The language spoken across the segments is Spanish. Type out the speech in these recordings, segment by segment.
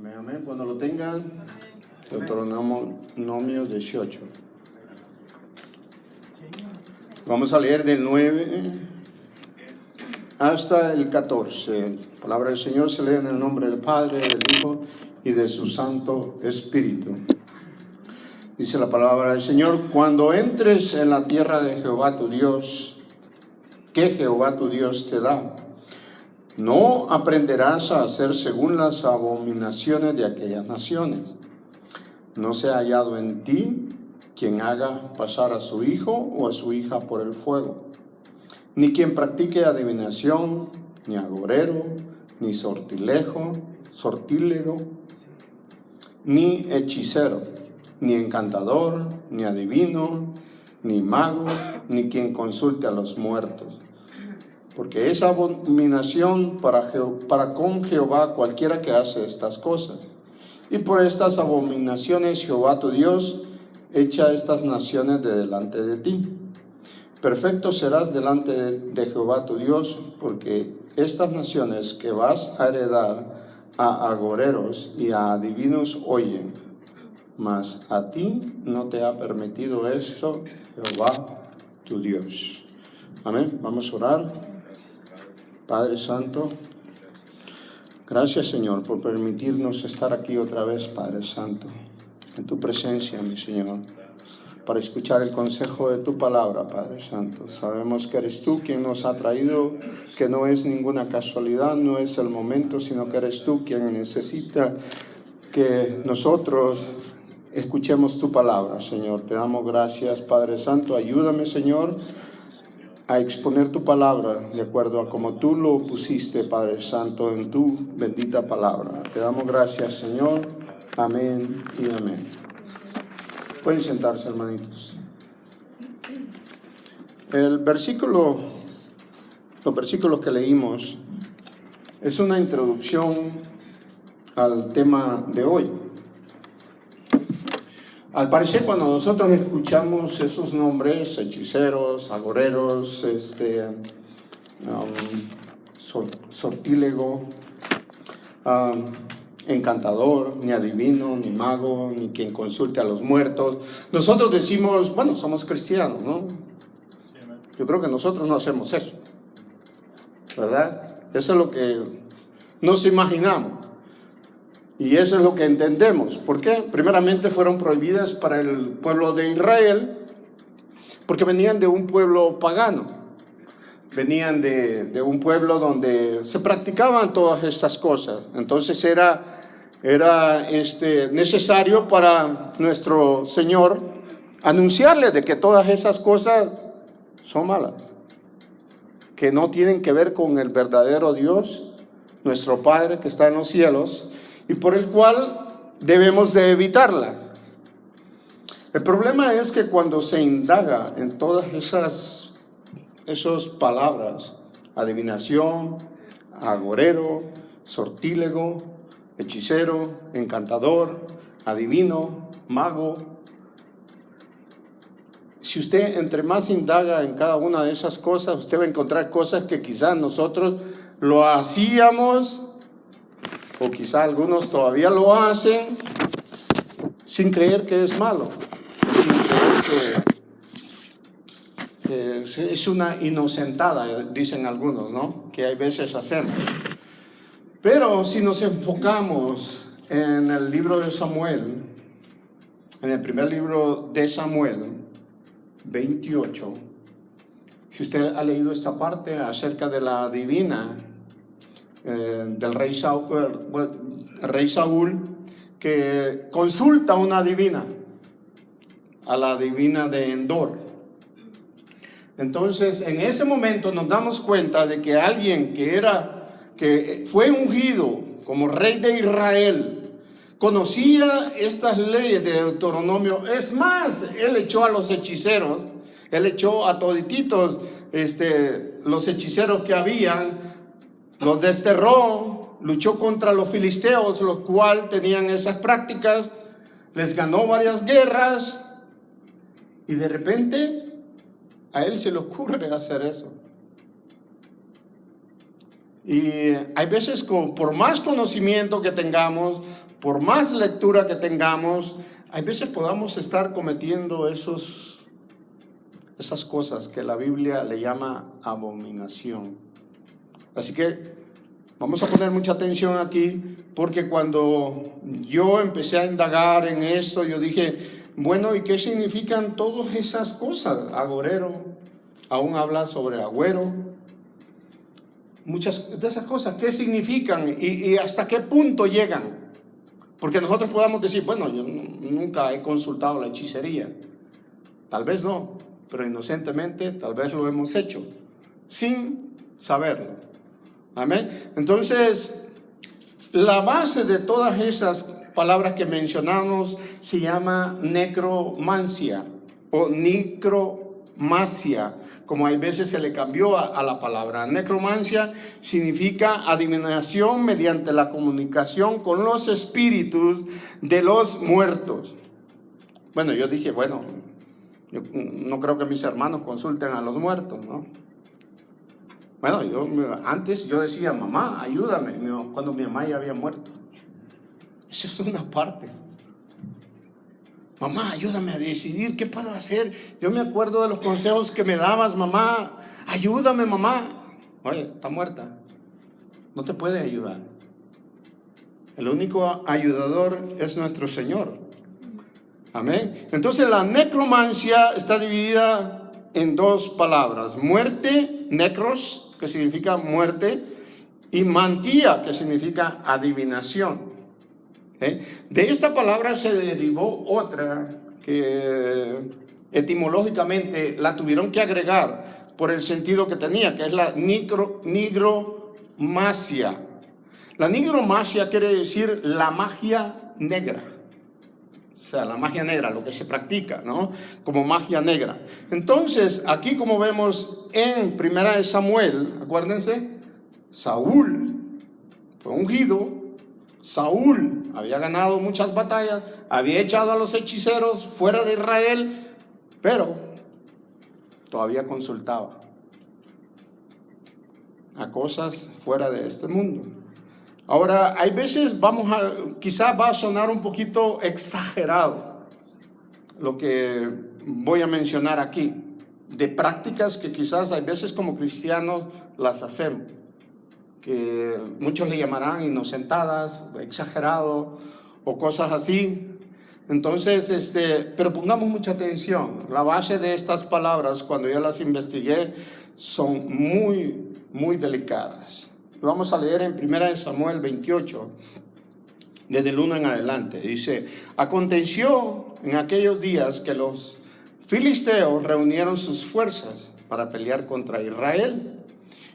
Amén, amén. Cuando lo tengan, Deuteronomio 18. Vamos a leer del 9 hasta el 14. La palabra del Señor se lee en el nombre del Padre, del Hijo y de su Santo Espíritu. Dice la palabra del Señor: cuando entres en la tierra de Jehová tu Dios, que Jehová tu Dios te da, no aprenderás a hacer según las abominaciones de aquellas naciones. No sea hallado en ti quien haga pasar a su hijo o a su hija por el fuego, ni quien practique adivinación, ni agorero, ni sortilego, ni hechicero, ni encantador, ni adivino, ni mago, ni quien consulte a los muertos. Porque es abominación para con Jehová cualquiera que hace estas cosas. Y por estas abominaciones Jehová tu Dios echa estas naciones de delante de ti. Perfecto serás delante de Jehová tu Dios, porque estas naciones que vas a heredar a agoreros y a adivinos oyen, mas a ti no te ha permitido esto Jehová tu Dios. Amén. Vamos a orar. Padre Santo, gracias Señor por permitirnos estar aquí otra vez, Padre Santo, en tu presencia, mi Señor, para escuchar el consejo de tu palabra, Padre Santo. Sabemos que eres tú quien nos ha traído, que no es ninguna casualidad, no es el momento, sino que eres tú quien necesita que nosotros escuchemos tu palabra, Señor. Te damos gracias, Padre Santo. Ayúdame, Señor, a exponer tu palabra de acuerdo a como tú lo pusiste, Padre Santo, en tu bendita palabra. Te damos gracias, Señor. Amén y amén. Pueden sentarse, hermanitos. Los versículos que leímos es una introducción al tema de hoy. Al parecer, cuando nosotros escuchamos esos nombres, hechiceros, agoreros, sortílego, encantador, ni adivino, ni mago, ni quien consulte a los muertos, nosotros decimos, bueno, somos cristianos, ¿no? Yo creo que nosotros no hacemos eso, ¿verdad? Eso es lo que nos imaginamos. Y eso es lo que entendemos. ¿Por qué? Primeramente fueron prohibidas para el pueblo de Israel porque venían de un pueblo pagano. Venían de un pueblo donde se practicaban todas estas cosas. Entonces era necesario para nuestro Señor anunciarle de que todas esas cosas son malas, que no tienen que ver con el verdadero Dios, nuestro Padre que está en los cielos, y por el cual debemos de evitarlas. El problema es que cuando se indaga en todas esas palabras, adivinación, agorero, sortílego, hechicero, encantador, adivino, mago, si usted entre más indaga en cada una de esas cosas, usted va a encontrar cosas que quizás nosotros lo hacíamos, o quizá algunos todavía lo hacen sin creer que es malo, sin creer que es una inocentada, dicen algunos, ¿no? Que hay veces hacemos. Pero si nos enfocamos en el libro de Samuel, en el primer libro de Samuel 28, si usted ha leído esta parte acerca de la divina del rey Saúl, que consulta a una divina, a la divina de Endor. Entonces, en ese momento nos damos cuenta de que alguien que fue ungido como rey de Israel, conocía estas leyes de Deuteronomio. Es más, él echó a los hechiceros, él echó a todititos los hechiceros que habían, los desterró, luchó contra los filisteos, los cuales tenían esas prácticas, les ganó varias guerras, y de repente a él se le ocurre hacer eso. Y hay veces por más conocimiento que tengamos, por más lectura que tengamos, hay veces podamos estar cometiendo esas cosas que la Biblia le llama abominación. Así que vamos a poner mucha atención aquí, porque cuando yo empecé a indagar en esto, yo dije, bueno, ¿y qué significan todas esas cosas? Agorero, aún habla sobre agüero. Muchas de esas cosas, ¿qué significan y hasta qué punto llegan? Porque nosotros podamos decir, bueno, yo nunca he consultado la hechicería. Tal vez no, pero inocentemente tal vez lo hemos hecho, sin saberlo. Amén. Entonces, la base de todas esas palabras que mencionamos se llama necromancia o nicromacia, como hay veces se le cambió a la palabra. Necromancia significa adivinación mediante la comunicación con los espíritus de los muertos. Bueno, yo dije, bueno, yo no creo que mis hermanos consulten a los muertos, ¿no? Bueno, antes yo decía, mamá, ayúdame, cuando mi mamá ya había muerto. Eso es una parte. Mamá, ayúdame a decidir qué puedo hacer. Yo me acuerdo de los consejos que me dabas, mamá. Ayúdame, mamá. Oye, está muerta. No te puede ayudar. El único ayudador es nuestro Señor. Amén. Entonces la necromancia está dividida en dos palabras. Muerte, necros, que significa muerte, y mantía, que significa adivinación. De esta palabra se derivó otra que etimológicamente la tuvieron que agregar por el sentido que tenía, que es la nigromancia. La nigromancia quiere decir la magia negra. O sea, la magia negra, lo que se practica, ¿no? Como magia negra. Entonces, aquí como vemos en 1 Samuel, acuérdense, Saúl fue ungido. Saúl había ganado muchas batallas, había echado a los hechiceros fuera de Israel, pero todavía consultaba a cosas fuera de este mundo. Ahora, hay veces quizás va a sonar un poquito exagerado lo que voy a mencionar aquí, de prácticas que quizás hay veces como cristianos las hacemos, que muchos le llamarán inocentadas, exagerado o cosas así. Entonces, pero pongamos mucha atención. La base de estas palabras, cuando yo las investigué, son muy, muy delicadas. Vamos a leer en 1 Samuel 28, desde el 1 en adelante. Dice, aconteció en aquellos días que los filisteos reunieron sus fuerzas para pelear contra Israel.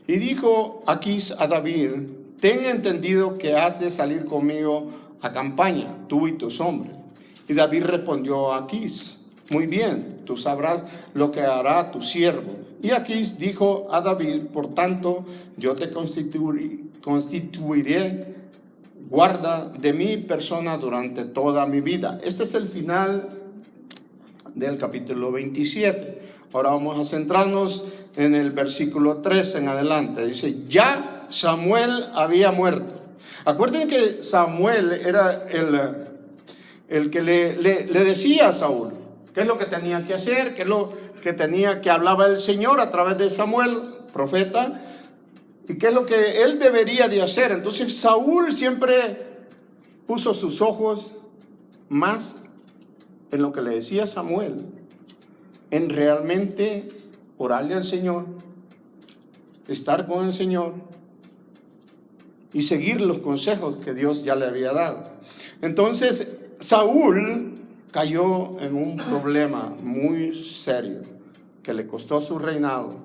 Y dijo Aquís a David, ten entendido que has de salir conmigo a campaña, tú y tus hombres. Y David respondió a Aquís, muy bien, tú sabrás lo que hará tu siervo. Y Aquís dijo a David, por tanto, yo te constituiré guarda de mi persona durante toda mi vida. Este es el final del capítulo 27. Ahora vamos a centrarnos en el versículo 3 en adelante. Dice, ya Samuel había muerto. Acuérdense que Samuel era el que le decía a Saúl qué es lo que tenía que hacer, qué es lo que hablaba el Señor a través de Samuel, profeta, y qué es lo que él debería de hacer. Entonces Saúl siempre puso sus ojos más en lo que le decía Samuel, en realmente orarle al Señor, estar con el Señor y seguir los consejos que Dios ya le había dado. Entonces Saúl cayó en un problema muy serio que le costó su reinado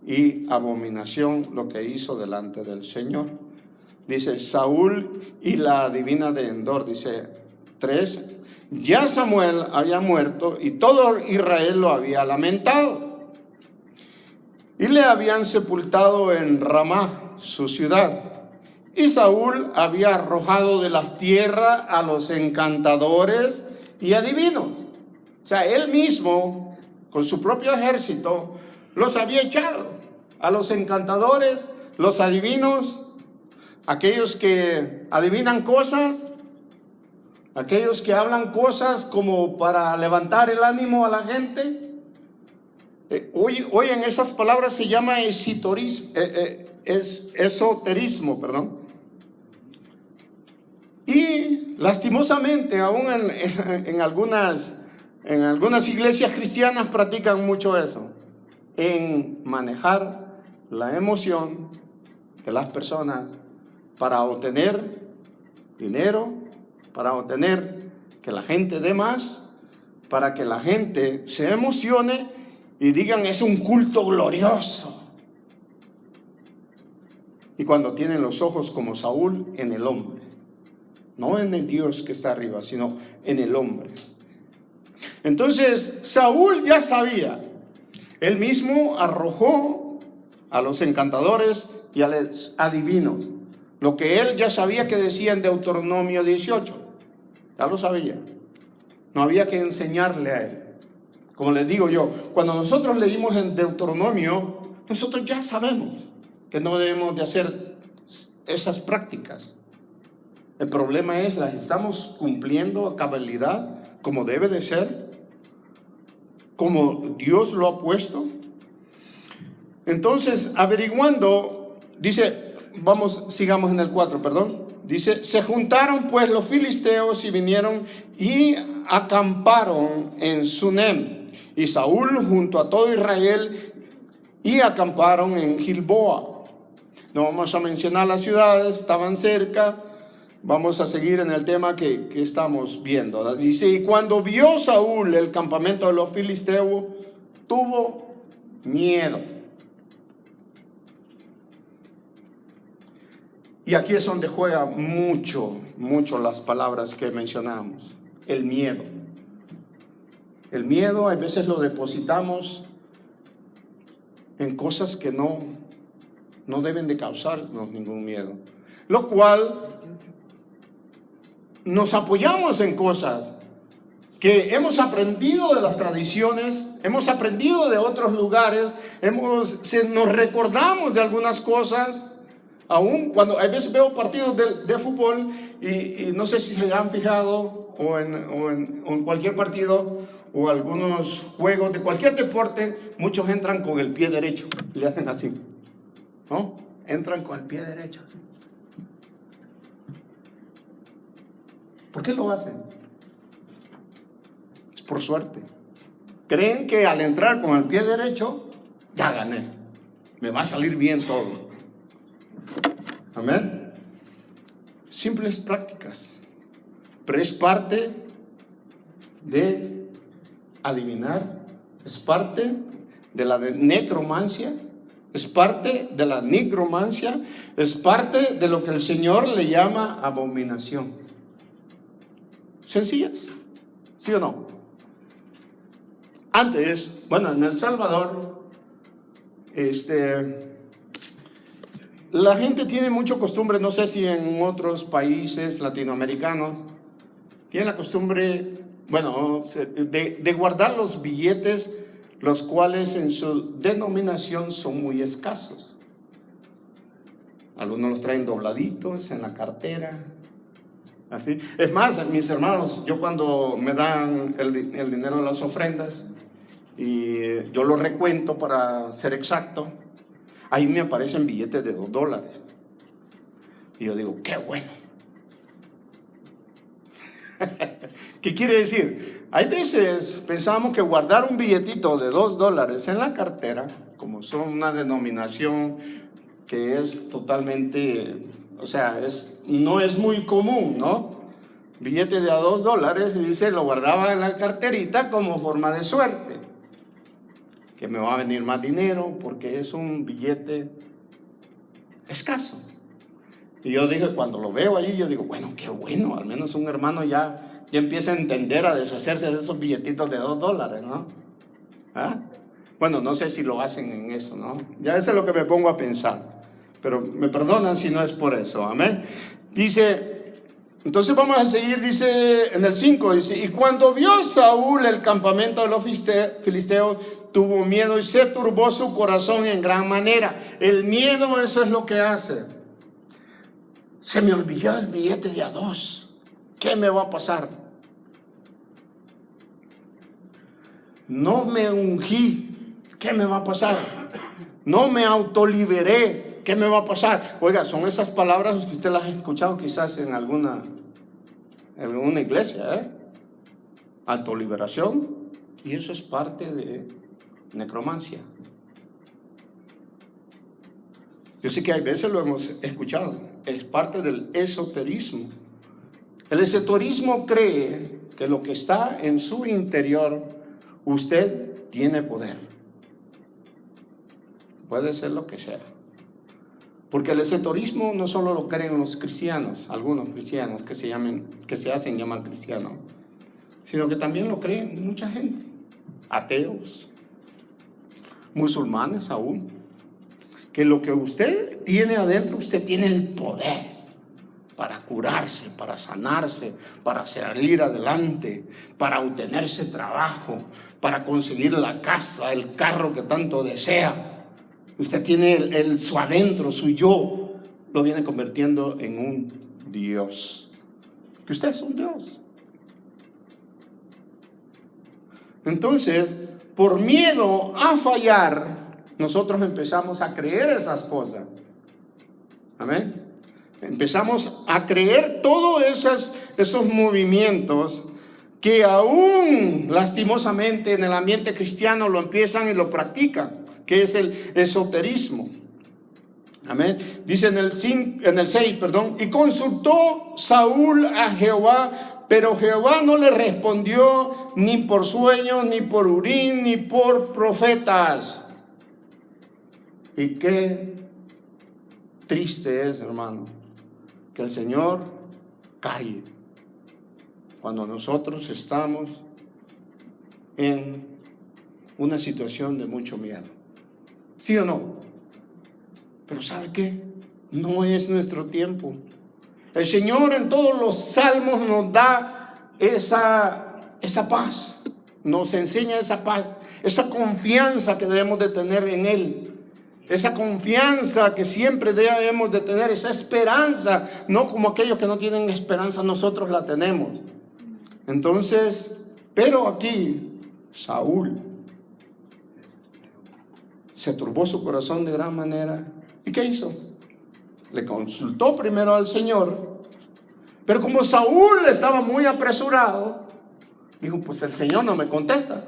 y abominación lo que hizo delante del Señor. Dice Saúl y la adivina de Endor, dice 3, ya Samuel había muerto y todo Israel lo había lamentado y le habían sepultado en Ramá, su ciudad. Y Saúl había arrojado de la tierra a los encantadores y adivinos. O sea, él mismo, con su propio ejército, los había echado. A los encantadores los adivinos, aquellos que adivinan cosas, aquellos que hablan cosas como para levantar el ánimo a la gente. Hoy en esas palabras se llama esoterismo, perdón. Y lastimosamente aún en algunas iglesias cristianas practican mucho eso, en manejar la emoción de las personas para obtener dinero, para obtener que la gente dé más, para que la gente se emocione y digan es un culto glorioso. Y cuando tienen los ojos como Saúl en el hombre, no en el Dios que está arriba, sino en el hombre. Entonces Saúl ya sabía, él mismo arrojó a los encantadores y a los adivinos, lo que él ya sabía que decía en Deuteronomio 18, ya lo sabía, no había que enseñarle a él. Como les digo yo, cuando nosotros leímos en Deuteronomio, nosotros ya sabemos que no debemos de hacer esas prácticas. El problema es, ¿las estamos cumpliendo a cabalidad como debe de ser? ¿Como Dios lo ha puesto? Entonces, averiguando, dice, sigamos en el 4, perdón. Dice, se juntaron pues los filisteos y vinieron y acamparon en Sunem. Y Saúl junto a todo Israel y acamparon en Gilboa. No vamos a mencionar las ciudades, estaban cerca. Vamos a seguir en el tema que estamos viendo. Dice, y cuando vio Saúl el campamento de los filisteos, tuvo miedo. Y aquí es donde juega mucho las palabras que mencionamos. El miedo. El miedo a veces lo depositamos en cosas que no deben de causarnos ningún miedo. Lo cual nos apoyamos en cosas que hemos aprendido de las tradiciones, hemos aprendido de otros lugares, nos recordamos de algunas cosas. Aún cuando a veces veo partidos de fútbol y no sé si se han fijado o en cualquier partido o algunos juegos de cualquier deporte, muchos entran con el pie derecho, le hacen así, ¿no? Entran con el pie derecho así. ¿Por qué lo hacen? Es por suerte. Creen que al entrar con el pie derecho, ya gané, me va a salir bien todo. Amén. Simples prácticas, pero es parte de adivinar, es parte de la necromancia, es parte de la nigromancia, es parte de lo que el Señor le llama abominación. Sencillas, ¿sí o no? Antes, bueno, en El Salvador, la gente tiene mucha costumbre, no sé si en otros países latinoamericanos, tienen la costumbre, bueno, de guardar los billetes, los cuales en su denominación son muy escasos. Algunos los traen dobladitos en la cartera, así. Es más, mis hermanos, yo cuando me dan el dinero de las ofrendas, y yo lo recuento para ser exacto, ahí me aparecen billetes de $2. Y yo digo, qué bueno. ¿Qué quiere decir? Hay veces pensamos que guardar un billetito de $2 en la cartera, como son una denominación que es totalmente, o sea, no es muy común, ¿no? Billete de $2 y dice, lo guardaba en la carterita como forma de suerte, que me va a venir más dinero porque es un billete escaso. Y yo dije, cuando lo veo allí, yo digo, bueno, qué bueno, al menos un hermano ya empieza a entender, a deshacerse de esos billetitos de $2, ¿no? ¿Ah? Bueno, no sé si lo hacen en eso, ¿no? Ya eso es lo que me pongo a pensar, pero me perdonan si no es por eso, amén. Dice, entonces vamos a seguir, dice en el 5, dice, y cuando vio Saúl el campamento de los filisteos, tuvo miedo y se turbó su corazón en gran manera. El miedo, eso es lo que hace. Se me olvidó el billete de a $2. ¿Qué me va a pasar? No me ungí. ¿Qué me va a pasar? No me autoliberé. ¿Qué me va a pasar? Oiga, son esas palabras que usted las ha escuchado quizás en alguna iglesia, autoliberación. Y eso es parte de necromancia. Yo sé que hay veces lo hemos escuchado. Es parte del esoterismo. El esoterismo cree que lo que está en su interior, usted tiene poder. Puede ser lo que sea. Porque el esoterismo no solo lo creen los cristianos, algunos cristianos que se hacen llamar cristianos, sino que también lo creen mucha gente, ateos, musulmanes aún, que lo que usted tiene adentro, usted tiene el poder para curarse, para sanarse, para salir adelante, para obtenerse trabajo, para conseguir la casa, el carro que tanto desea. Usted tiene su adentro, su yo, lo viene convirtiendo en un Dios. Que usted es un Dios. Entonces, por miedo a fallar, nosotros empezamos a creer esas cosas. Amén. Empezamos a creer todos esos movimientos que aún lastimosamente en el ambiente cristiano lo empiezan y lo practican, que es el esoterismo. Amén. Dice en el 6, y consultó Saúl a Jehová, pero Jehová no le respondió ni por sueños, ni por Urim, ni por profetas. Y qué triste es, hermano, que el Señor calle cuando nosotros estamos en una situación de mucho miedo. ¿Sí o no? Pero ¿sabe qué? No es nuestro tiempo. El Señor en todos los salmos nos da esa paz, nos enseña esa paz, esa confianza que debemos de tener en Él. Esa confianza que siempre debemos de tener, esa esperanza, no como aquellos que no tienen esperanza, nosotros la tenemos. Entonces, pero aquí, Saúl se turbó su corazón de gran manera. ¿Y qué hizo? Le consultó primero al Señor, pero como Saúl estaba muy apresurado, dijo, pues el Señor no me contesta.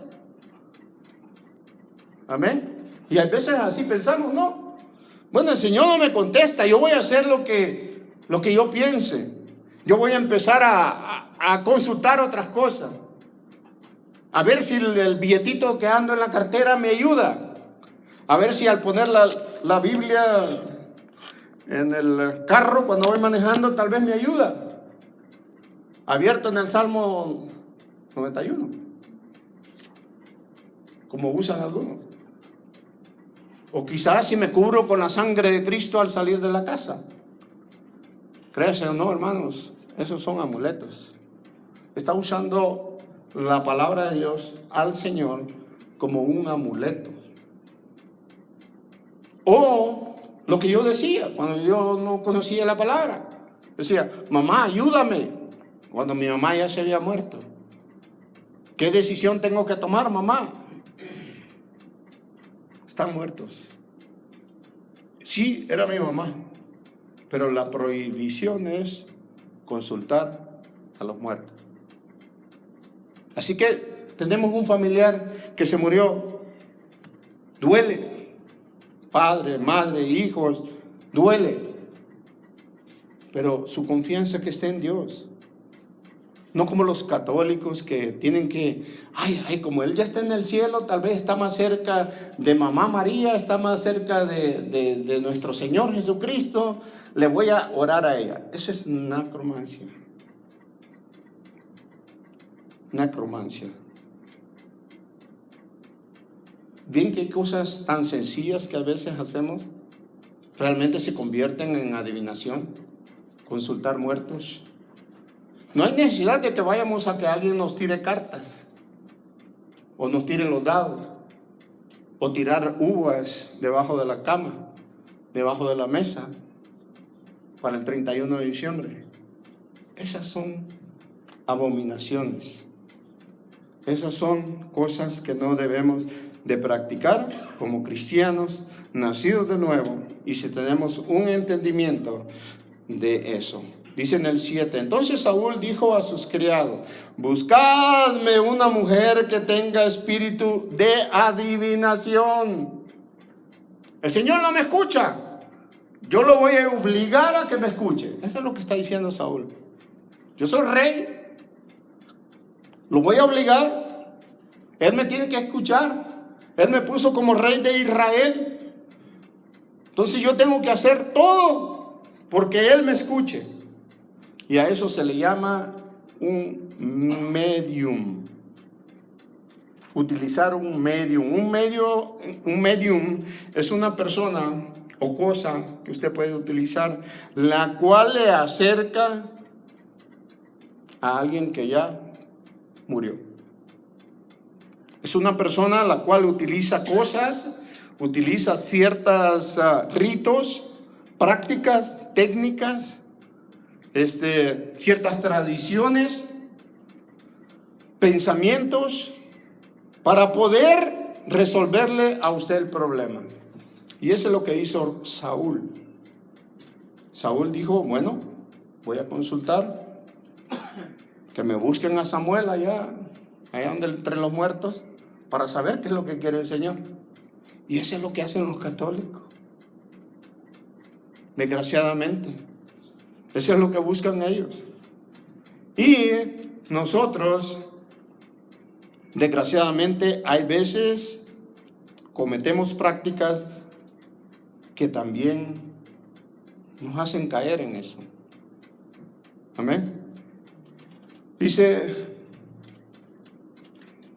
Amén. Y a veces así pensamos, ¿no? Bueno, el Señor no me contesta, yo voy a hacer lo que yo piense. Yo voy a empezar a consultar otras cosas. A ver si el billetito que ando en la cartera me ayuda. A ver si al poner la Biblia en el carro cuando voy manejando tal vez me ayuda. Abierto en el Salmo 91, como usan algunos. O quizás si me cubro con la sangre de Cristo al salir de la casa. Créanse o no, hermanos, esos son amuletos. Está usando la palabra de Dios al Señor como un amuleto. O lo que yo decía cuando yo no conocía la palabra. Decía, mamá, ayúdame. Cuando mi mamá ya se había muerto. ¿Qué decisión tengo que tomar, mamá? Están muertos. Sí, era mi mamá, pero la prohibición es consultar a los muertos. Así que tenemos un familiar que se murió. Duele. Padre, madre, hijos, duele. Pero su confianza que esté en Dios. No como los católicos que tienen que, como él ya está en el cielo, tal vez está más cerca de mamá María, está más cerca de nuestro Señor Jesucristo, le voy a orar a ella. Eso es necromancia. Necromancia. Bien que cosas tan sencillas que a veces hacemos realmente se convierten en adivinación. Consultar muertos. No hay necesidad de que vayamos a que alguien nos tire cartas o nos tire los dados. o tirar uvas debajo de la cama, debajo de la mesa, para el 31 de diciembre. Esas son abominaciones. Esas son cosas que no debemos de practicar como cristianos nacidos de nuevo, y si tenemos un entendimiento de eso. Dice en el 7, entonces Saúl dijo a sus criados: buscadme una mujer que tenga espíritu de adivinación. El Señor no me escucha, yo lo voy a obligar a que me escuche. Eso es lo que está diciendo Saúl. Yo soy rey, lo voy a obligar, él me tiene que escuchar, él me puso como rey de Israel, entonces yo tengo que hacer todo porque él me escuche. Y a eso se le llama un medium. Utilizar un medium. Un medium es una persona o cosa que usted puede utilizar, la cual le acerca a alguien que ya murió. Es una persona la cual utiliza cosas, utiliza ciertos ritos, prácticas, técnicas, ciertas tradiciones, pensamientos, para poder resolverle a usted el problema. Y eso es lo que hizo Saúl. Saúl dijo: bueno, voy a consultar, que me busquen a Samuel allá donde entre los muertos, para saber qué es lo que quiere el Señor. Y eso es lo que hacen los católicos, desgraciadamente. Eso es lo que buscan ellos. Y nosotros, desgraciadamente, hay veces cometemos prácticas que también nos hacen caer en eso. Amén. Dice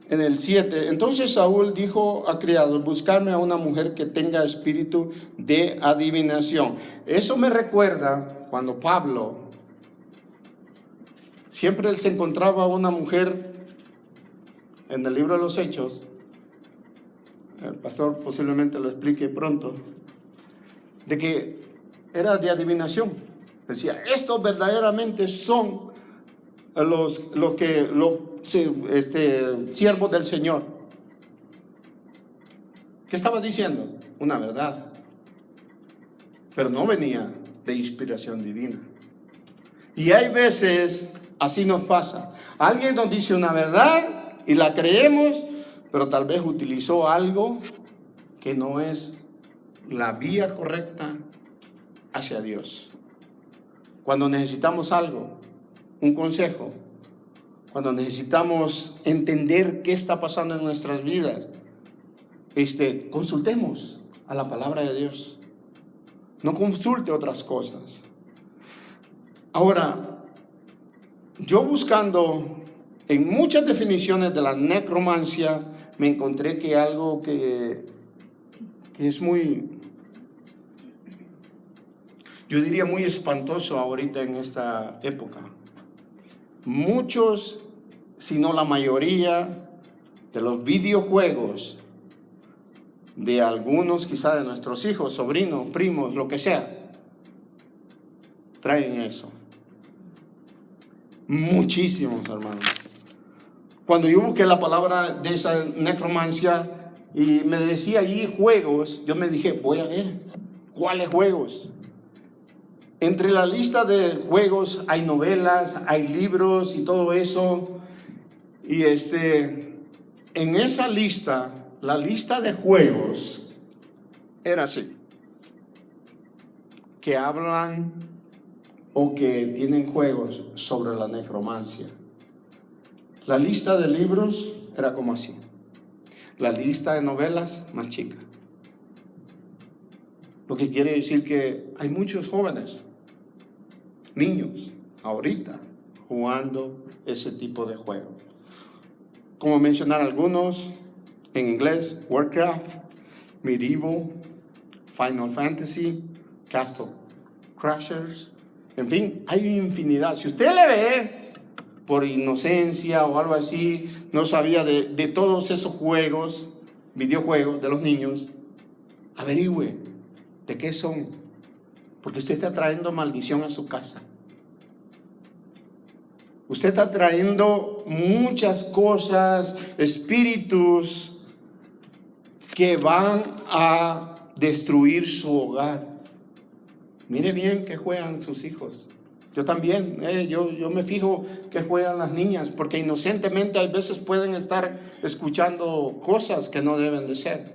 en el 7, entonces Saúl dijo a criados: buscarme a una mujer que tenga espíritu de adivinación. Eso me recuerda cuando Pablo, siempre él se encontraba a una mujer en el libro de los Hechos. El pastor posiblemente lo explique pronto, de que era de adivinación. Decía: estos verdaderamente son los siervos del Señor. ¿Qué estaba diciendo? Una verdad, pero no venía de inspiración divina. Y hay veces así nos pasa. Alguien nos dice una verdad y la creemos, pero tal vez utilizó algo que no es la vía correcta hacia Dios. Cuando necesitamos algo, un consejo, cuando necesitamos entender qué está pasando en nuestras vidas, consultemos a la palabra de Dios. No consulte otras cosas. Ahora, yo buscando en muchas definiciones de la necromancia, me encontré que algo que es muy, yo diría muy espantoso ahorita en esta época. Muchos, si no la mayoría, de los videojuegos de algunos, quizá de nuestros hijos, sobrinos, primos, lo que sea, traen eso. Muchísimos, hermanos. Cuando yo busqué la palabra de esa necromancia y me decía ahí juegos, yo me dije: voy a ver cuáles juegos. Entre la lista de juegos hay novelas, hay libros y todo eso. Y en esa lista, la lista de juegos era así, que hablan o que tienen juegos sobre la necromancia. La lista de libros era como así. La lista de novelas más chica. Lo que quiere decir que hay muchos jóvenes, niños, ahorita jugando ese tipo de juegos. Como mencionar algunos en inglés: Warcraft, Medieval, Final Fantasy, Castle Crashers. En fin, hay una infinidad. Si usted le ve por inocencia o algo así, no sabía de todos esos juegos, videojuegos de los niños, averigüe de qué son, porque usted está trayendo maldición a su casa. Usted está trayendo muchas cosas, espíritus que van a destruir su hogar. Mire bien que juegan sus hijos. Yo también, yo me fijo que juegan las niñas, porque inocentemente a veces pueden estar escuchando cosas que no deben de ser.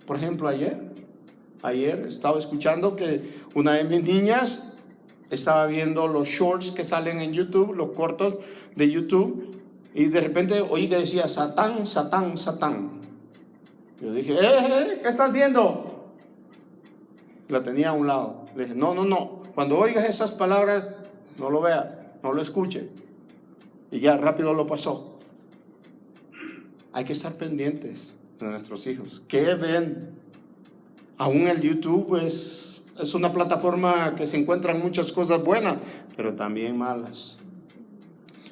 Por ejemplo, ayer estaba escuchando que una de mis niñas estaba viendo los shorts que salen en YouTube, los cortos de YouTube, y de repente oí que decía Satán, Satán, Satán. Yo dije, ¿qué estás viendo? La tenía a un lado. Le dije, no, cuando oigas esas palabras, no lo veas, no lo escuches. Y ya rápido lo pasó. Hay que estar pendientes de nuestros hijos. ¿Qué ven? Aún el YouTube es una plataforma que se encuentran muchas cosas buenas, pero también malas.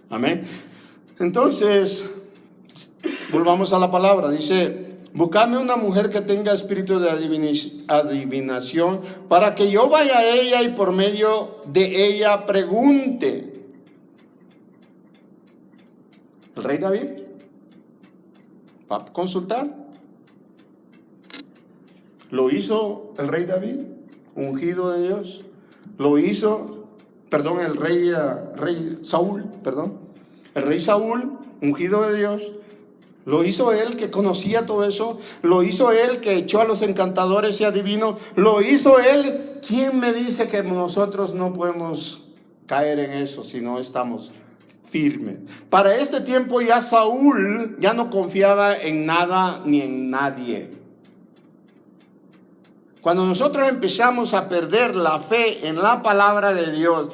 Amén. Entonces, volvamos a la palabra. Dice, buscadme una mujer que tenga espíritu de adivinación, para que yo vaya a ella y por medio de ella pregunte. ¿El rey David va a consultar? ¿Lo hizo el rey David, ungido de Dios? Lo hizo, el rey Saúl, el rey Saúl, ungido de Dios. Lo hizo él, que conocía todo eso. Lo hizo él, que echó a los encantadores y adivinos. Lo hizo él. ¿Quién me dice que nosotros no podemos caer en eso si no estamos firmes? Para este tiempo ya Saúl ya no confiaba en nada ni en nadie. Cuando nosotros empezamos a perder la fe en la palabra de Dios,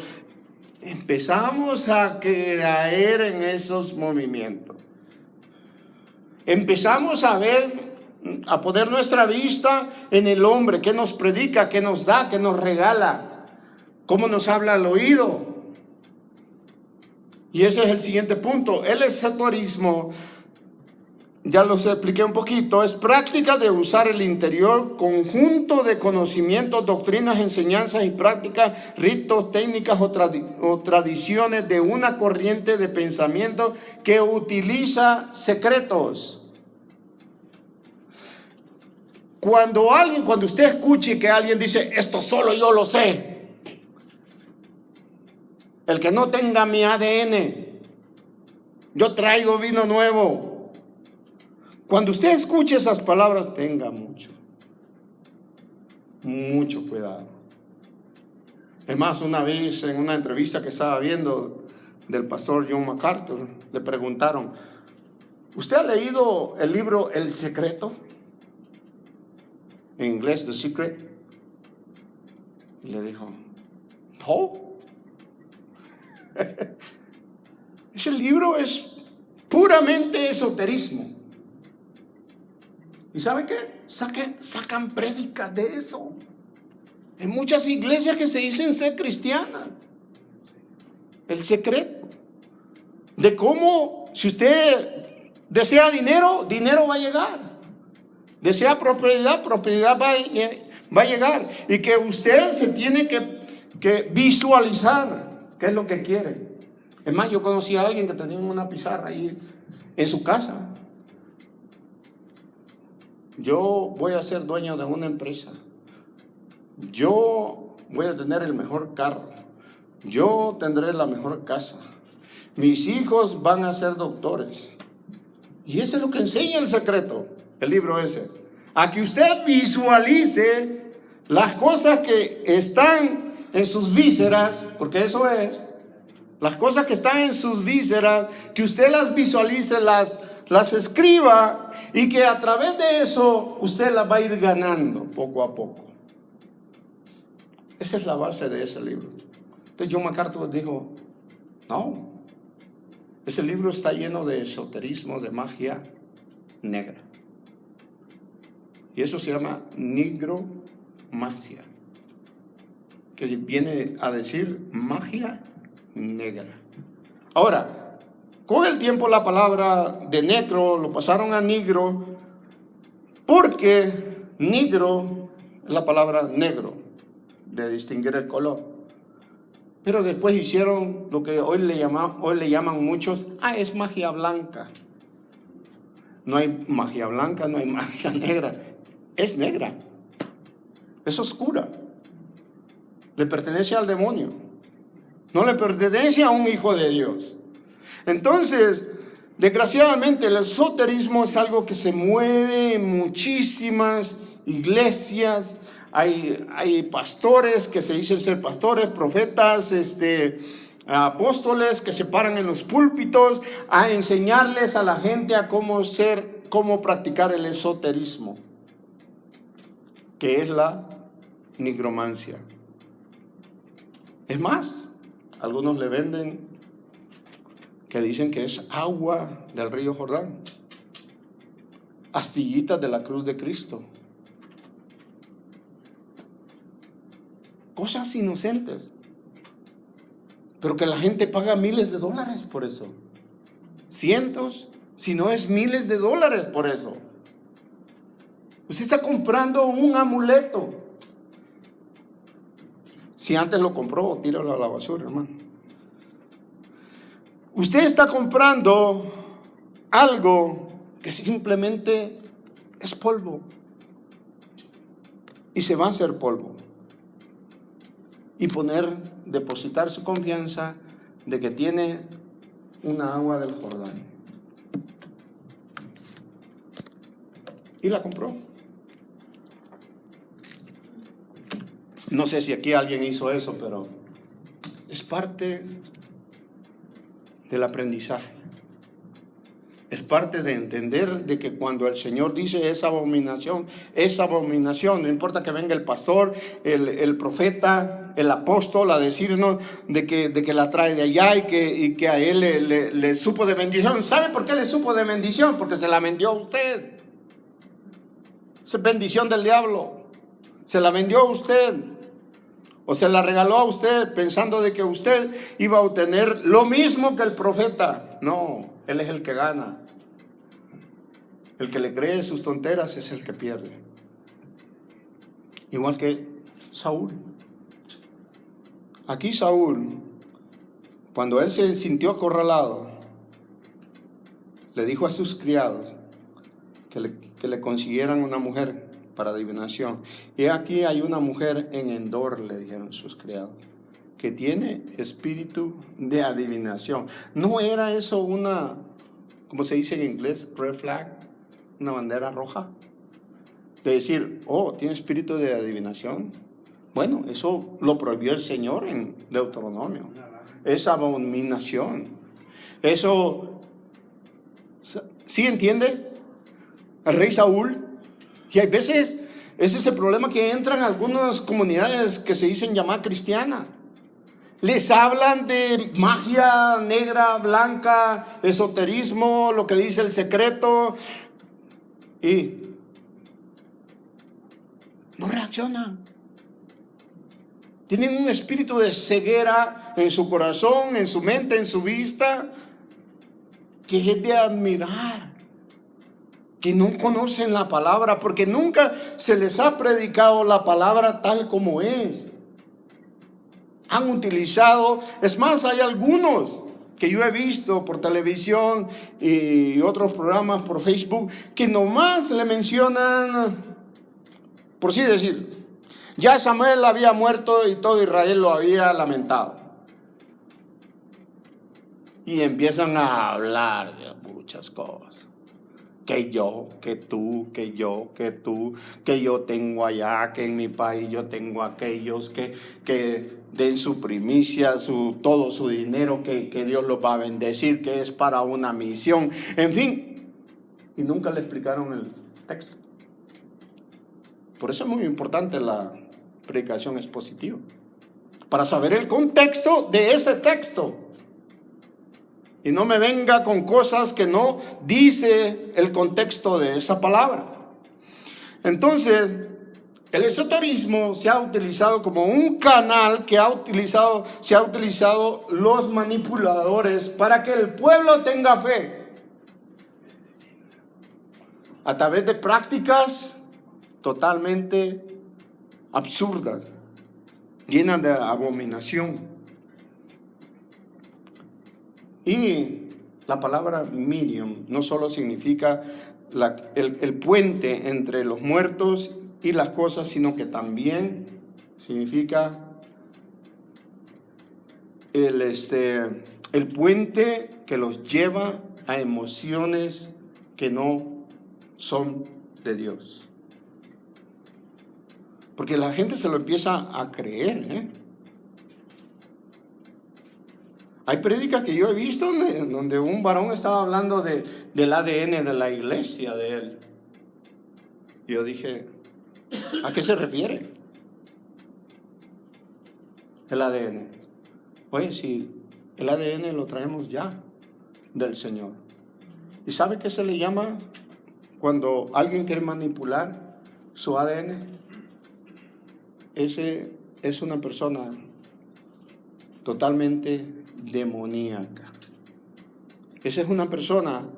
empezamos a caer en esos movimientos. Empezamos a poner nuestra vista en el hombre, que nos predica, que nos da, que nos regala, cómo nos habla al oído. Y ese es el siguiente punto. El esoterismo, ya los expliqué un poquito, es práctica de usar el interior conjunto de conocimientos, doctrinas, enseñanzas y prácticas, ritos, técnicas o tradiciones de una corriente de pensamiento que utiliza secretos. Cuando usted escuche que alguien dice, esto solo yo lo sé, el que no tenga mi ADN, yo traigo vino nuevo. Cuando usted escuche esas palabras, tenga mucho cuidado. Es más, una vez en una entrevista que estaba viendo del pastor John MacArthur, le preguntaron, ¿usted ha leído el libro El Secreto? En inglés, The Secret. Y le dijo, no. Ese libro es puramente esoterismo. ¿Y sabe qué? Sacan prédicas de eso. En muchas iglesias que se dicen ser cristianas. El secreto. De cómo, si usted desea dinero, dinero va a llegar. Desea prosperidad, prosperidad va a llegar. Y que usted se tiene que visualizar qué es lo que quiere. Es más, yo conocí a alguien que tenía una pizarra ahí en su casa. Yo voy a ser dueño de una empresa. Yo voy a tener el mejor carro. Yo tendré la mejor casa. Mis hijos van a ser doctores. Y eso es lo que enseña el secreto, el libro ese. A que usted visualice las cosas que están en sus vísceras, porque eso es. Las cosas que están en sus vísceras, que usted las visualice, las escriba, y que a través de eso usted las va a ir ganando poco a poco. Esa es la base de ese libro. Entonces John MacArthur dijo, no, ese libro está lleno de esoterismo, de magia negra. Y eso se llama nigromancia, que viene a decir magia negra. Ahora, con el tiempo la palabra de necro lo pasaron a negro, Porque negro es la palabra negro, de distinguir el color. Pero después hicieron lo que hoy le llaman muchos, es magia blanca. No hay magia blanca, no hay magia negra. Es negra, es oscura. Le pertenece al demonio, no le pertenece a un hijo de Dios. Entonces, desgraciadamente, el esoterismo es algo que se mueve en muchísimas iglesias. Hay pastores que se dicen ser pastores, profetas, apóstoles que se paran en los púlpitos a enseñarles a la gente a cómo practicar el esoterismo, que es la nigromancia. Es más, algunos le venden que dicen que es agua del río Jordán, astillitas de la cruz de Cristo, cosas inocentes, pero que la gente paga miles de dólares por eso, cientos, si no es miles de dólares por eso. Usted está comprando un amuleto. Si antes lo compró, tíralo a la basura, hermano. Usted está comprando algo que simplemente es polvo y se va a hacer polvo, y depositar su confianza de que tiene una agua del Jordán. Y la compró. No sé si aquí alguien hizo eso, pero es parte del aprendizaje. Es parte de entender de que cuando el Señor dice es abominación, no importa que venga el pastor, el profeta, el apóstol a decirnos de que la trae de allá y que a él le supo de bendición. ¿Sabe por qué le supo de bendición? Porque se la vendió a usted. Esa es bendición del diablo. Se la vendió a usted. O se la regaló a usted pensando de que usted iba a obtener lo mismo que el profeta. No, él es el que gana. El que le cree sus tonteras es el que pierde. Igual que Saúl. Aquí Saúl, cuando él se sintió acorralado, le dijo a sus criados que le consiguieran una mujer para adivinación. Y aquí hay una mujer en Endor, le dijeron sus criados, que tiene espíritu de adivinación. ¿No era eso una, como se dice en inglés, red flag? Una bandera roja. De decir, tiene espíritu de adivinación. Bueno, eso lo prohibió el Señor en Deuteronomio. Es abominación. Eso, ¿sí entiende? El rey Saúl. Y hay veces, ese es el problema que entran algunas comunidades que se dicen llamar cristianas. Les hablan de magia negra, blanca, esoterismo, lo que dice el secreto, y no reaccionan. Tienen un espíritu de ceguera en su corazón, en su mente, en su vista, que es de admirar. Que no conocen la palabra porque nunca se les ha predicado la palabra tal como es. Han utilizado, es más, hay algunos que yo he visto por televisión y otros programas por Facebook que nomás le mencionan, por así decir, ya Samuel había muerto y todo Israel lo había lamentado. Y empiezan a hablar de muchas cosas. Que yo, que tú, que yo, que tú, que yo tengo allá, que en mi país yo tengo aquellos que den su primicia, todo su dinero, que Dios los va a bendecir, que es para una misión, en fin. Y nunca le explicaron el texto. Por eso es muy importante la predicación expositiva, para saber el contexto de ese texto. Y no me venga con cosas que no dice el contexto de esa palabra. Entonces, el esoterismo se ha utilizado como un canal que se ha utilizado los manipuladores para que el pueblo tenga fe. a través de prácticas totalmente absurdas, llenas de abominación. Y la palabra Miriam no solo significa el puente entre los muertos y las cosas, sino que también significa el puente que los lleva a emociones que no son de Dios. Porque la gente se lo empieza a creer, Hay prédicas que yo he visto donde un varón estaba hablando del ADN de la iglesia de él. Y yo dije, ¿a qué se refiere? El ADN. Oye, si el ADN lo traemos ya del Señor. ¿Y sabe qué se le llama cuando alguien quiere manipular su ADN? Ese es una persona totalmente demoníaca. Esa es una persona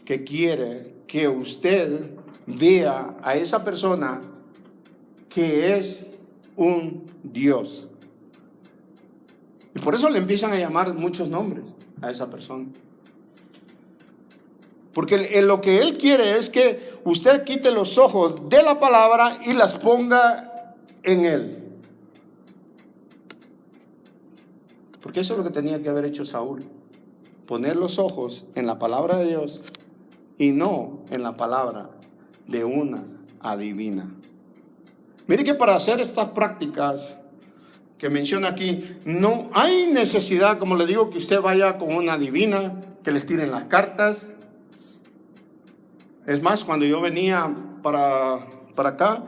que quiere que usted vea a esa persona que es un Dios. Y por eso le empiezan a llamar muchos nombres a esa persona. Porque lo que él quiere es que usted quite los ojos de la palabra y las ponga en él. Porque eso es lo que tenía que haber hecho Saúl. Poner los ojos en la palabra de Dios y no en la palabra de una adivina. Mire que para hacer estas prácticas que menciona aquí, no hay necesidad, como le digo, que usted vaya con una adivina, que les tiren las cartas. Es más, cuando yo venía para acá,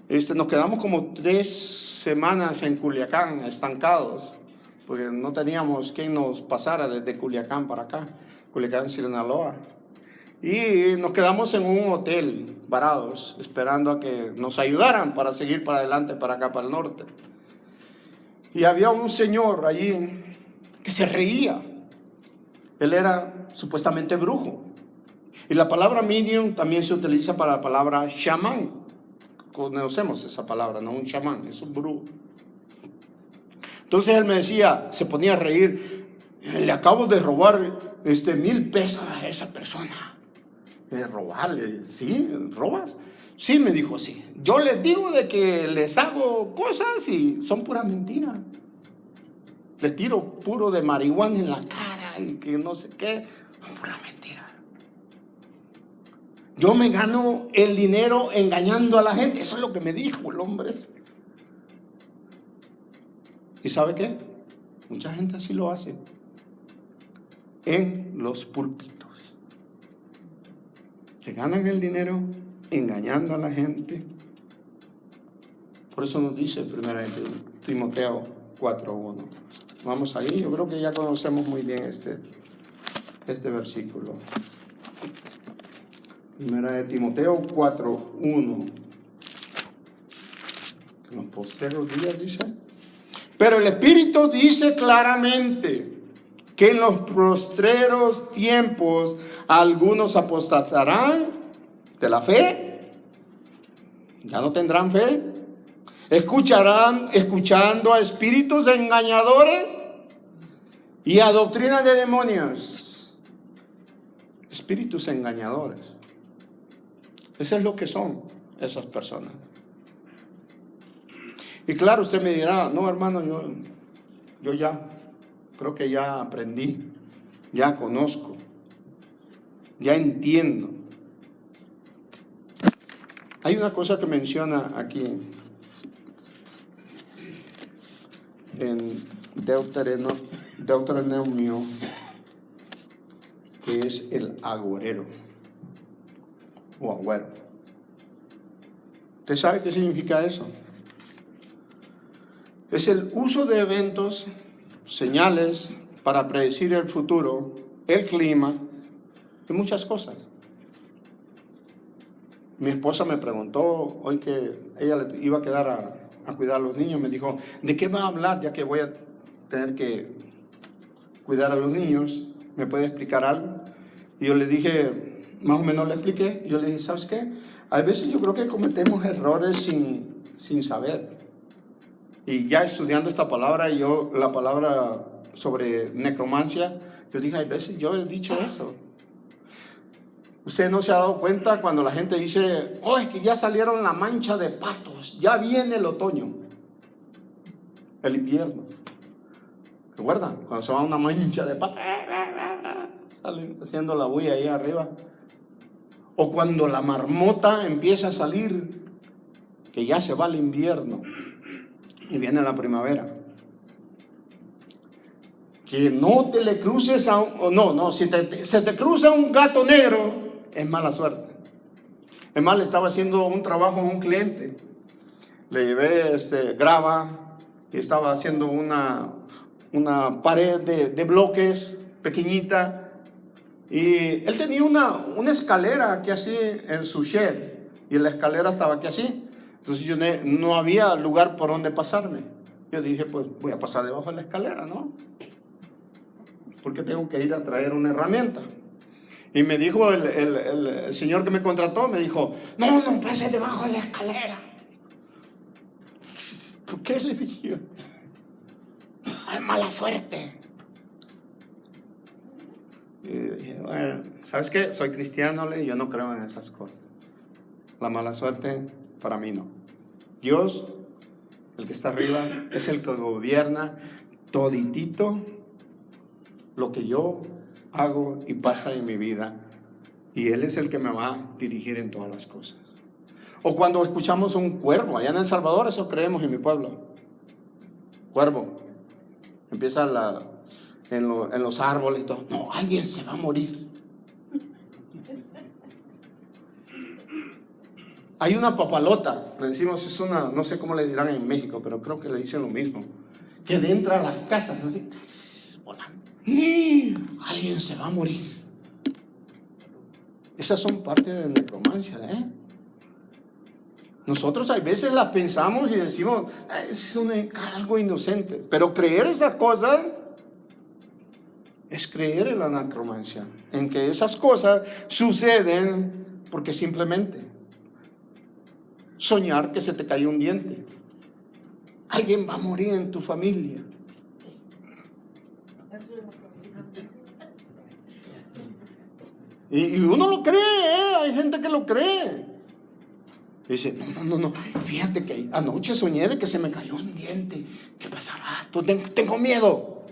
nos quedamos como 3 semanas en Culiacán, estancados, porque no teníamos quien nos pasara desde Culiacán para acá, Culiacán, Sinaloa. Y nos quedamos en un hotel, varados, esperando a que nos ayudaran para seguir para adelante, para acá, para el norte. Y había un señor allí que se reía. Él era supuestamente brujo. Y la palabra medium también se utiliza para la palabra chamán. Conocemos esa palabra, no un chamán, es un brujo. Entonces él me decía, se ponía a reír, le acabo de robar 1,000 pesos a esa persona. ¿Robarle? ¿Sí? ¿Robas? Sí, me dijo, sí. Yo les digo de que les hago cosas y son pura mentira. Les tiro puro de marihuana en la cara y que no sé qué. Pura mentira. Yo me gano el dinero engañando a la gente. Eso es lo que me dijo el hombre ese. ¿Y sabe qué? Mucha gente así lo hace. En los púlpitos. Se ganan el dinero engañando a la gente. Por eso nos dice 1 Timoteo 4:1. Vamos ahí, yo creo que ya conocemos muy bien este versículo. 1 Timoteo 4:1. En los postreros días dice. Pero el Espíritu dice claramente que en los postreros tiempos algunos apostatarán de la fe. Ya no tendrán fe. Escuchando a espíritus engañadores y a doctrinas de demonios. Espíritus engañadores. Eso es lo que son esas personas. Y claro, usted me dirá, no hermano, yo ya creo que ya aprendí, ya conozco, ya entiendo. Hay una cosa que menciona aquí en Deuteronomio, que es el agorero o agüero. ¿Usted sabe qué significa eso? Es el uso de eventos, señales para predecir el futuro, el clima y muchas cosas. Mi esposa me preguntó hoy que ella le iba a quedar a cuidar a los niños. Me dijo, ¿de qué va a hablar ya que voy a tener que cuidar a los niños? ¿Me puede explicar algo? Y yo le dije, más o menos le expliqué. Yo le dije, ¿sabes qué? A veces yo creo que cometemos errores sin saber. Y ya estudiando esta palabra, la palabra sobre necromancia, yo dije, a veces yo he dicho eso. Usted no se ha dado cuenta cuando la gente dice, oh, es que ya salieron la mancha de pastos, ya viene el otoño, el invierno. ¿Recuerdan? Cuando se va una mancha de pastos, salen haciendo la bulla ahí arriba. O cuando la marmota empieza a salir, que ya se va el invierno y viene la primavera. Que no te le cruces si se te cruza un gato negro, es mala suerte. Es más, le estaba haciendo un trabajo a un cliente. Le llevé grava y estaba haciendo una pared de bloques pequeñita. Y él tenía una escalera aquí así en su shed. Y la escalera estaba aquí así. Entonces yo no había lugar por donde pasarme. Yo dije, pues voy a pasar debajo de la escalera, ¿no? Porque tengo que ir a traer una herramienta. Y me dijo el señor que me contrató, me dijo, no pase debajo de la escalera. ¿Por qué le dije? Hay mala suerte. Y dije, bueno, ¿sabes qué? Soy cristiano, yo no creo en esas cosas. La mala suerte para mí no. Dios, el que está arriba, es el que gobierna toditito lo que yo hago y pasa en mi vida, y Él es el que me va a dirigir en todas las cosas. O cuando escuchamos un cuervo, allá en El Salvador, eso creemos en mi pueblo. Cuervo, empieza en los árboles y todo. No, alguien se va a morir. Hay una papalota, le decimos, no sé cómo le dirán en México, pero creo que le dicen lo mismo, que entra a las casas, así, volando. Alguien se va a morir. Esas son parte de necromancia, Nosotros a veces las pensamos y decimos, es algo inocente. Pero creer esas cosas es creer en la necromancia, en que esas cosas suceden porque simplemente soñar que se te cayó un diente. Alguien va a morir en tu familia. Y uno lo cree, hay gente que lo cree. Y dice, no, fíjate que anoche soñé de que se me cayó un diente. ¿Qué pasará? Tengo miedo.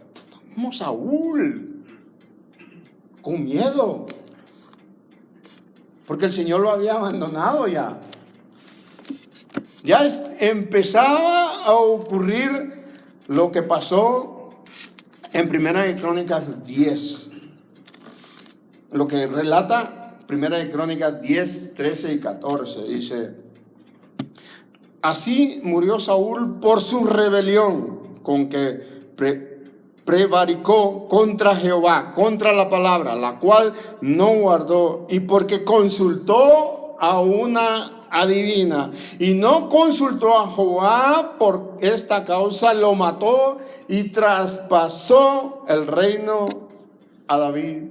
Como Saúl, con miedo. Porque el Señor lo había abandonado ya. Ya empezaba a ocurrir lo que pasó en Primera de Crónicas 10. Lo que relata Primera de Crónicas 10, 13 y 14. Dice, así murió Saúl por su rebelión, con que prevaricó contra Jehová, contra la palabra, la cual no guardó, y porque consultó a una adivina y no consultó a Jehová, por esta causa lo mató y traspasó el reino a David,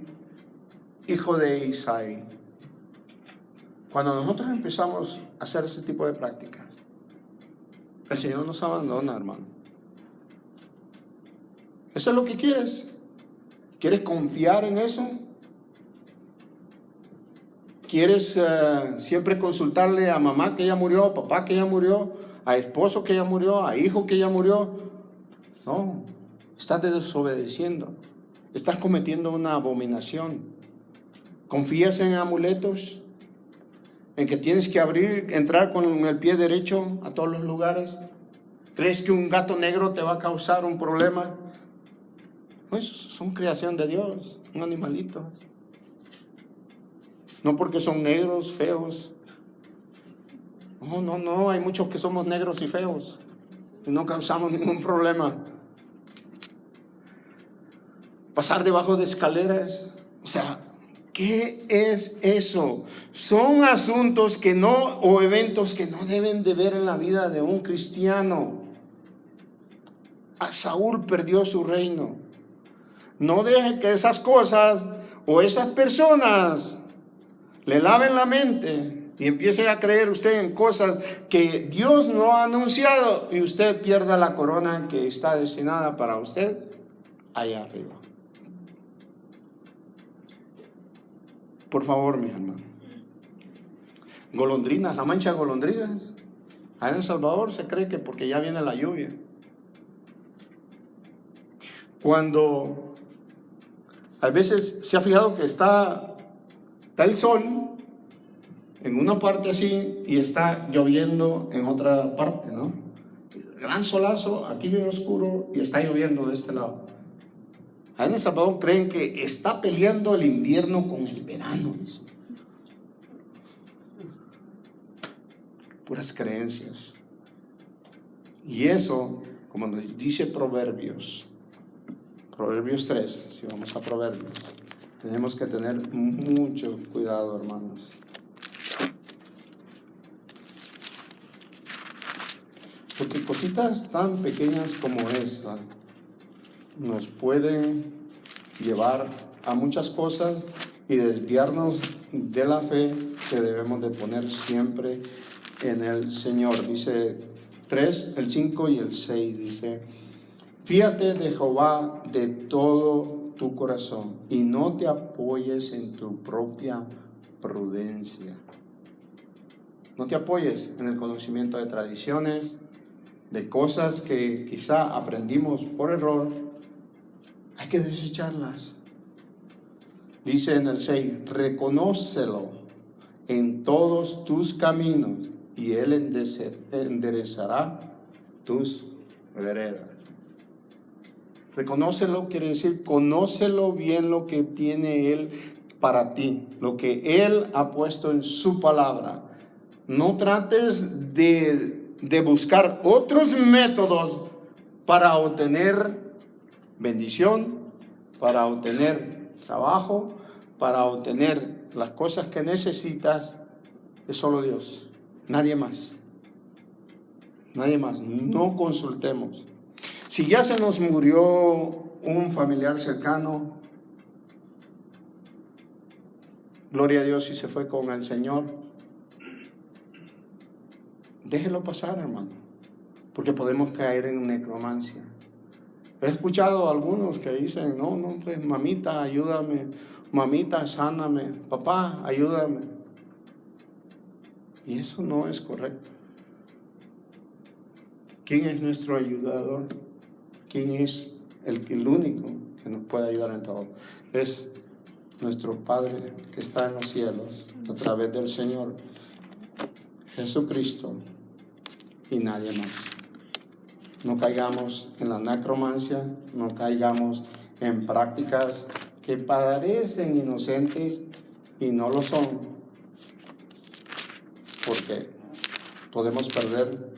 hijo de Isaí. Cuando nosotros empezamos a hacer ese tipo de prácticas, el Señor nos abandona, hermano. ¿Eso es lo que quieres? ¿Quieres confiar en eso? ¿Quieres siempre consultarle a mamá que ya murió, a papá que ya murió, a esposo que ya murió, a hijo que ya murió? No, estás desobedeciendo. Estás cometiendo una abominación. ¿Confías en amuletos? ¿En que tienes que entrar con el pie derecho a todos los lugares? ¿Crees que un gato negro te va a causar un problema? Pues son creación de Dios, un animalito. No porque son negros, feos. No, hay muchos que somos negros y feos y no causamos ningún problema. Pasar debajo de escaleras, o sea, ¿qué es eso? Son asuntos o eventos que no deben de ver en la vida de un cristiano. A Saúl perdió su reino. No deje que esas cosas o esas personas le laven la mente y empiece a creer usted en cosas que Dios no ha anunciado y usted pierda la corona que está destinada para usted allá arriba. Por favor, mi hermano. Golondrinas, la mancha de golondrinas. Allá en El Salvador se cree que porque ya viene la lluvia. Cuando a veces se ha fijado que está el sol en una parte así y está lloviendo en otra parte, ¿no? Gran solazo, aquí bien oscuro y está lloviendo de este lado. Allá en El Salvador creen que está peleando el invierno con el verano. Puras creencias. Y eso, como nos dice Proverbios 3, si vamos a Proverbios, tenemos que tener mucho cuidado, hermanos. Porque cositas tan pequeñas como esta nos pueden llevar a muchas cosas y desviarnos de la fe que debemos de poner siempre en el Señor. Dice 3, el 5 y el 6, dice: fíate de Jehová de todo tu corazón y no te apoyes en tu propia prudencia. No te apoyes en el conocimiento de tradiciones, de cosas que quizá aprendimos por error. Hay que desecharlas. Dice en el 6: reconócelo en todos tus caminos y Él enderezará tus veredas. Reconócelo quiere decir, conócelo bien lo que tiene Él para ti, lo que Él ha puesto en su palabra. No trates de buscar otros métodos para obtener bendición, para obtener trabajo, para obtener las cosas que necesitas. Es solo Dios, nadie más. Nadie más. No consultemos. Si ya se nos murió un familiar cercano, gloria a Dios si se fue con el Señor, déjelo pasar, hermano, porque podemos caer en necromancia. He escuchado a algunos que dicen: no, pues mamita, ayúdame, mamita, sáname, papá, ayúdame. Y eso no es correcto. ¿Quién es nuestro ayudador? ¿Quién es el único que nos puede ayudar en todo? Es nuestro Padre que está en los cielos, a través del Señor Jesucristo y nadie más. No caigamos en la necromancia, no caigamos en prácticas que parecen inocentes y no lo son, porque podemos perder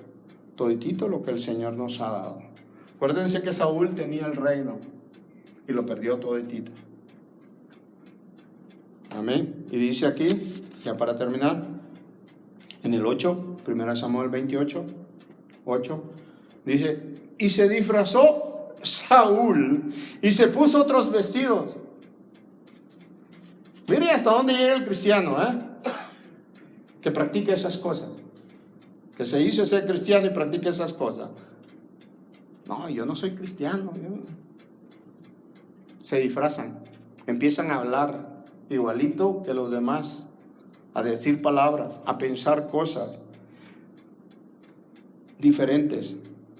toditito lo que el Señor nos ha dado. Acuérdense que Saúl tenía el reino y lo perdió toditito. Amén. Y dice aquí, ya para terminar, en el 8, 1 Samuel 28, 8, dice: y se disfrazó Saúl y se puso otros vestidos. Mire hasta dónde llega el cristiano, que practica esas cosas, que se dice ser cristiano y practica esas cosas. No, yo no soy cristiano. Se disfrazan, empiezan a hablar igualito que los demás, a decir palabras, a pensar cosas diferentes,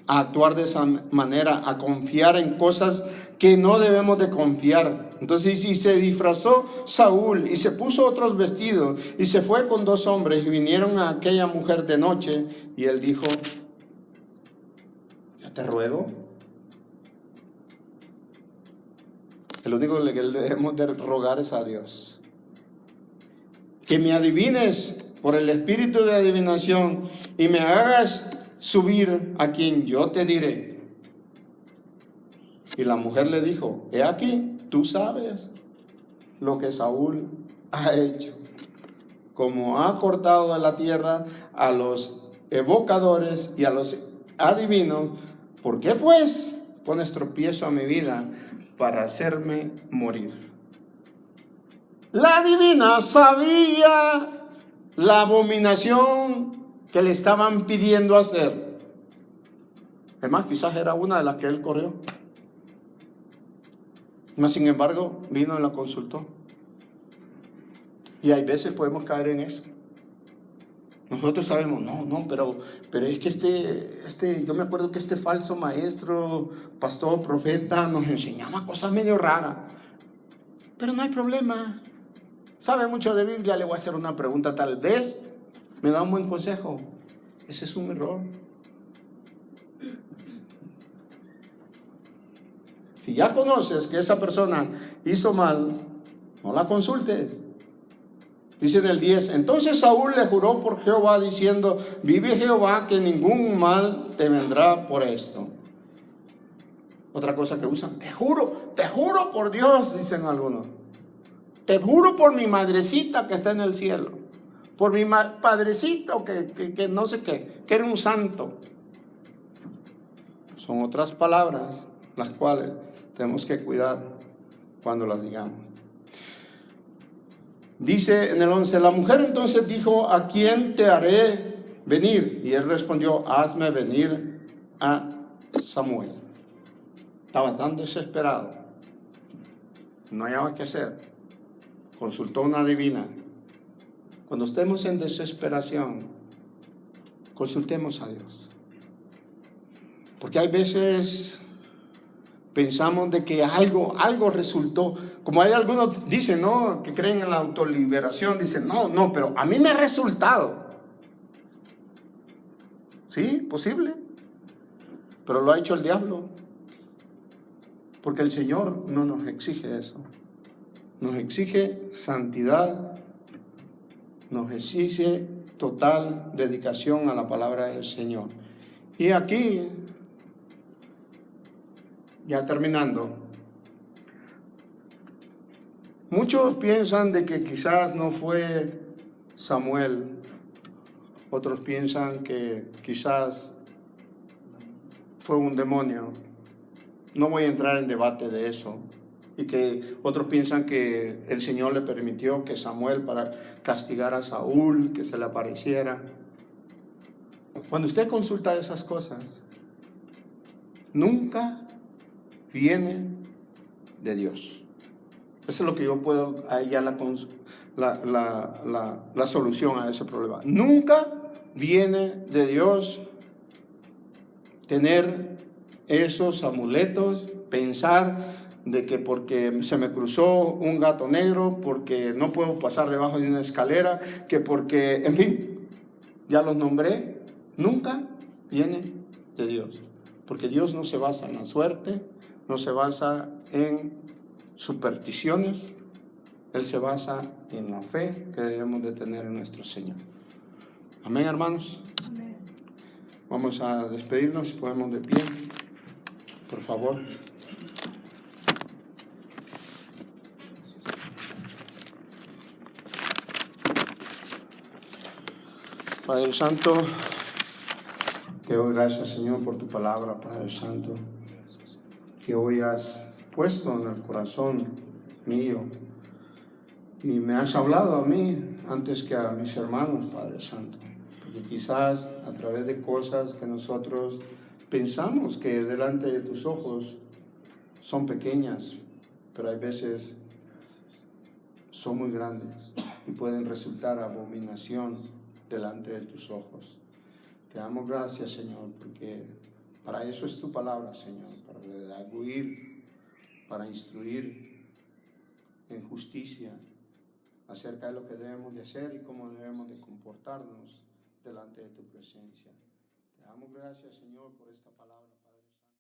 a actuar de esa manera, a confiar en cosas que no debemos de confiar. Entonces, si se disfrazó Saúl y se puso otros vestidos y se fue con 2 hombres y vinieron a aquella mujer de noche, y él dijo: yo te ruego. El único que debemos de rogar es a Dios, que me adivines por el espíritu de adivinación y me hagas subir a quien yo te diré. Y la mujer le dijo: he aquí, tú sabes lo que Saúl ha hecho, como ha cortado de la tierra a los evocadores y a los adivinos. ¿Por qué pues pones tropiezo a mi vida para hacerme morir? La adivina sabía la abominación que le estaban pidiendo hacer. Es más, quizás era una de las que él corrió. Mas, sin embargo, vino y la consultó. Y hay veces podemos caer en eso. Nosotros sabemos, pero es que yo me acuerdo que este falso maestro, pastor, profeta, nos enseñaba cosas medio raras. Pero no hay problema. Sabe mucho de Biblia, le voy a hacer una pregunta, tal vez me da un buen consejo. Ese es un error. Si ya conoces que esa persona hizo mal, no la consultes. Dice en el 10, entonces Saúl le juró por Jehová diciendo, vive Jehová que ningún mal te vendrá por esto. Otra cosa que usan, te juro por Dios, dicen algunos. Te juro por mi madrecita que está en el cielo, por mi padrecito que no sé qué, que era un santo. Son otras palabras las cuales tenemos que cuidar cuando las digamos. Dice en el 11, la mujer entonces dijo, ¿a quién te haré venir? Y él respondió, hazme venir a Samuel. Estaba tan desesperado, no hallaba qué hacer. Consultó a una adivina. Cuando estemos en desesperación, consultemos a Dios. Porque hay veces pensamos de que algo resultó. Como hay algunos dicen, ¿no?, que creen en la autoliberación, dicen, no, pero a mí me ha resultado. Sí, posible. Pero lo ha hecho el diablo. Porque el Señor no nos exige eso. Nos exige santidad, nos exige total dedicación a la palabra del Señor. Y aquí, ya terminando, muchos piensan de que quizás no fue Samuel, otros piensan que quizás fue un demonio. No voy a entrar en debate de eso. Y que otros piensan que el Señor le permitió que Samuel, para castigar a Saúl, que se le apareciera. Cuando usted consulta esas cosas, nunca viene de Dios. Eso es lo que yo puedo hallar la solución a ese problema. Nunca viene de Dios tener esos amuletos, pensar de que porque se me cruzó un gato negro, porque no puedo pasar debajo de una escalera, que porque, en fin, ya los nombré, nunca viene de Dios. Porque Dios no se basa en la suerte, no se basa en supersticiones, Él se basa en la fe que debemos de tener en nuestro Señor. Amén, hermanos. Amén. Vamos a despedirnos, si podemos de pie, por favor. Padre Santo, te doy gracias, Señor, por tu palabra, Padre Santo, que hoy has puesto en el corazón mío y me has hablado a mí antes que a mis hermanos, Padre Santo, porque quizás a través de cosas que nosotros pensamos que delante de tus ojos son pequeñas, pero hay veces son muy grandes y pueden resultar abominación delante de tus ojos. Te damos gracias, Señor, porque para eso es tu palabra, Señor, para redarguir, para instruir en justicia acerca de lo que debemos de hacer y cómo debemos de comportarnos delante de tu presencia. Te damos gracias, Señor, por esta palabra.